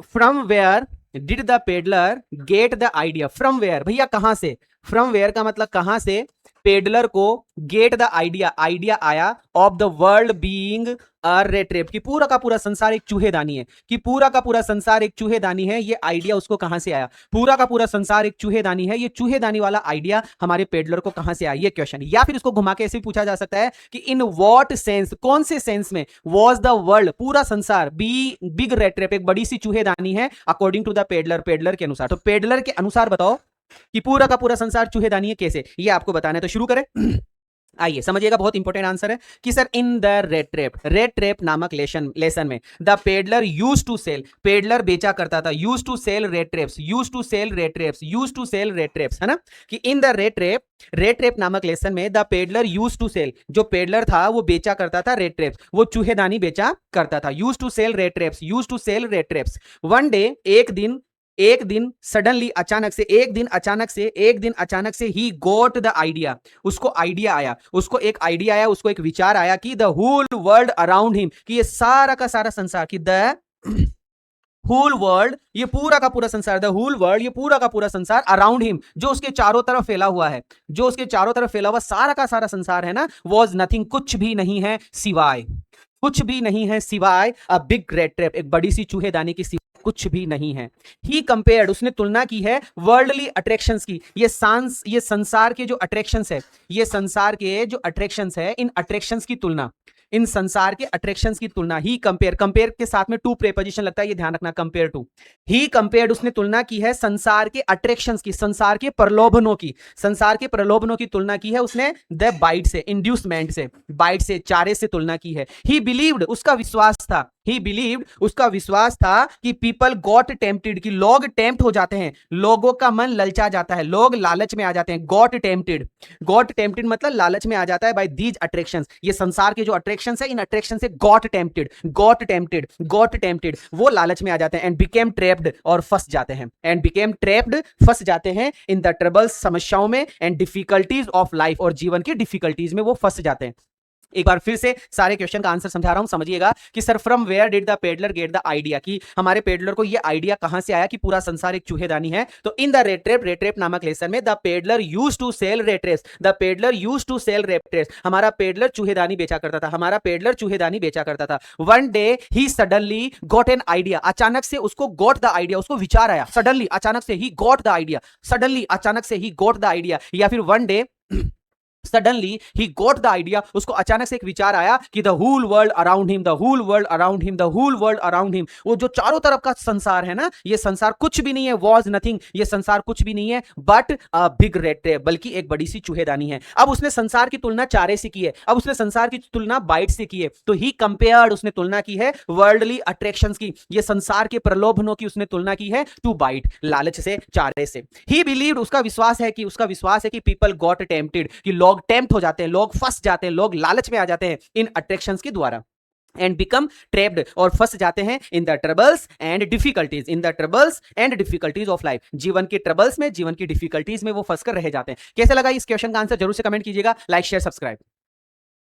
From where did the peddler get the idea? From where भैया कहां से? From where का मतलब कहां से पेडलर को गेट द आइडिया, आइडिया आया of the world being a rate rape, कि पूरा का पूरा संसार एक चूहेदानी है, कि पूरा का पूरा संसार एक चूहेदानी है, ये आइडिया उसको कहां से आया? पूरा का पूरा संसार एक चूहेदानी है, ये चूहेदानी वाला आइडिया हमारे पेडलर को कहां से आया? ये क्वेश्चन। या फिर इसको घुमा के ऐसे पूछा जा सकता है कि इन व्हाट सेंस, कौन से सेंस में वॉज द वर्ल्ड, पूरा संसार बी बिग रेट रेप, एक बड़ी सी चूहेदानी है according to the peddler, peddler के अनुसार। तो पेडलर के अनुसार बताओ कि पूरा का पूरा संसार चूहेदानी है कैसे, ये आपको बताना है। तो शुरू करें। आइए समझिएगा, बहुत इंपॉर्टेंट आंसर है कि sir in the rat trap नामक लेसन में the peddler use to sell, peddler बेचा करता था, use to sell rat traps, use to sell rat traps, use to sell rat traps, है ना। कि इन द रेट ट्रेप नामक lesson में the peddler use to sell, जो peddler था वो बेचा करता था रेट ट्रेप्स, वो चूहेदानी बेचा करता था, use to sell rat traps, use to sell rat traps. One day, एक दिन सडनली, अचानक से, एक दिन अचानक से ही गोट द आइडिया, उसको आइडिया आया, उसको एक आइडिया आया, उसको एक विचार आया कि the whole world around him, कि ये सारा का सारा संसार, कि द होल वर्ल्ड, ये पूरा का पूरा संसार, द होल वर्ल्ड, ये पूरा का पूरा संसार अराउंड हिम, जो उसके चारों तरफ फैला हुआ है, जो उसके चारों तरफ फैला हुआ सारा का सारा संसार है ना, वॉज नथिंग, कुछ भी नहीं है सिवाय, कुछ भी नहीं है सिवाय अ बिग रेट ट्रैप, एक बड़ी सी चूहेदानी की, कुछ भी नहीं है। ही कंपेयर्ड, उसने तुलना की है वर्ल्डली अट्रैक्शंस की, ये संसार के जो अट्रैक्शंस है, ये संसार के जो अट्रैक्शंस है, इन अट्रैक्शंस की तुलना, इन संसार के अट्रैक्शंस की तुलना, ही कंपेयर, कंपेयर के साथ में टू प्रेपोजिशन लगता है, ये ध्यान रखना, कंपेयर टू। ही कंपेयर्ड, उसने तुलना की है संसार के अट्रैक्शंस की, संसार के प्रलोभनों की, संसार के प्रलोभनों की तुलना की है उसने द बाइट से, इंड्यूसमेंट से, बाइट से, चारे से तुलना की है। ही बिलीव्ड, उसका विश्वास था, ही बिलीव्ड, उसका विश्वास था कि पीपल गॉट टेम्प्टेड, कि लोग टेम्प्ट हो जाते हैं, लोगों का मन ललचा जाता है, लोग लालच में आ जाते हैं। गॉट टेम्प्टेड, गॉट टेम्प्टेड मतलब लालच में आ जाता है बाय दीज अट्रैक्शंस, ये संसार के जो अट्रैक्शंस है, इन अट्रैक्शन से got tempted, got tempted, got tempted, वो लालच में आ जाते हैं। एंड बिकेम ट्रैप्ड, और फंस जाते हैं, एंड बिकेम ट्रैप्ड, फंस जाते हैं इन द ट्रबल्स, समस्याओं में, एंड डिफिकल्टीज ऑफ लाइफ, और जीवन की डिफिकल्टीज में वो फंस जाते हैं। एक बार फिर से सारे क्वेश्चन का आंसर समझा रहा हूं, समझिएगा कि sir from where did the peddler get the idea, कि हमारे पेडलर को ये आइडिया कहां से आया कि पूरा संसार एक चूहेदानी है। तो इन द रेट ट्रेप नामक लेसन में the peddler use to sell rat traps, the peddler use to sell rat traps, हमारा पेडलर चूहेदानी बेचा करता था, हमारा पेडलर चूहेदानी बेचा करता था। One day he suddenly got an idea, अचानक से उसको गॉट द आइडिया, उसको विचार आया, सडनली अचानक से ही गॉट द आइडिया, सडनली अचानक से ही गॉट द आइडिया, या फिर वन डे सडनली ही गॉट द आइडिया, उसको अचानक से एक विचार आया कि the whole world around him, the whole world around him, the whole world around him, वो जो चारों तरफ का संसार है ना, ये संसार कुछ भी नहीं है, वॉज नथिंग, ये संसार कुछ भी नहीं है but a big rate trap, बल्कि एक बड़ी सी चूहेदानी है। अब उसने संसार की तुलना चारे से की है, अब उसने संसार की तुलना बाइट से की है। तो ही कंपेयर्ड, उसने तुलना की है वर्ल्डली अट्रैक्शंस की, ये संसार के प्रलोभनों की उसने तुलना की है टू बाइट, लालच से, चारे से। ही बिलीव्ड, उसका विश्वास है कि पीपल गॉट टेम्प्टेड, कि लोग टेम्प्ट हो जाते हैं, लोग फंस जाते हैं, लोग लालच में आ जाते हैं इन अट्रैक्शंस के द्वारा, एंड बिकम ट्रैप्ड, और फंस जाते हैं in the troubles and difficulties, in the troubles and difficulties of life, जीवन के ट्रबल्स में, जीवन की डिफिकल्टीज में वो फंस कर रह जाते हैं। कैसे लगा इस क्वेश्चन का आंसर जरूर से कमेंट कीजिएगा, लाइक शेयर सब्सक्राइब।